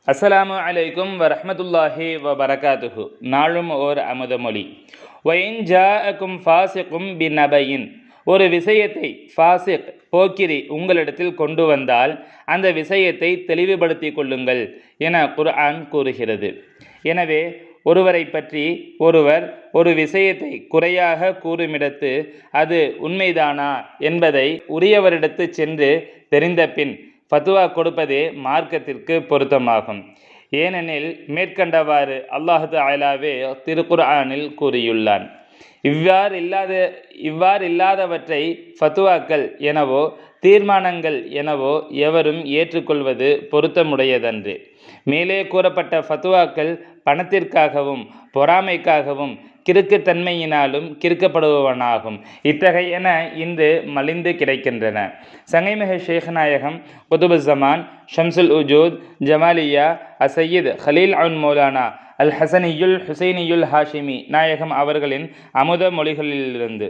அஸ்ஸலாமு அலைக்கும் வரஹ்மத்துல்லாஹி வபரகாத்துஹு. நாளும் ஓர் அமுதமொழி. வயின் ஜாஅக்கும் ஃபாசிக்கும் பிநபையின், ஒரு விஷயத்தை ஃபாசிக் போக்கிரி உங்களிடத்தில் கொண்டு வந்தால் அந்த விஷயத்தை தெளிவுபடுத்திக் கொள்ளுங்கள் என குர்ஆன் கூறுகிறது. எனவே ஒருவரை பற்றி ஒருவர் ஒரு விஷயத்தை குறையாக கூறுமிடத்து அது உண்மைதானா என்பதை உரியவரிடத்து சென்று தெரிந்த பின் ஃபத்வா கொடுப்பதே மார்க்கத்திற்கு பொருத்தமாகும். ஏனெனில் மேற்கண்டவாறு அல்லாஹ் தஆலாவே திருக்குர்ஆனில் கூறியுள்ளான். இவ்வாறில்லாதவற்றை ஃபத்வாக்கள் எனவோ தீர்மானங்கள் எனவோ எவரும் ஏற்றுக்கொள்வது பொருத்தமுடையதன்று. மேலே கூறப்பட்ட ஃபத்வாக்கள் பணத்திற்காகவும் பொறாமைக்காகவும் கிறுக்குத்தன்மையினாலும் கிறுக்கப்படுபவனாகும். இத்தகையன இன்று மலிந்து கிடைக்கின்றன. சங்கைமிகு ஷேக் நாயகம் குதுபுஸ்ஸமான் ஷம்சுல் உஜூத் ஜமாலியா அசையீத் ஹலீல் அன் மௌலானா அல் ஹசனியுல் ஹுசைனியுல் ஹாஷிமி நாயகம் அவர்களின் அமுத மொழிகளிலிருந்து.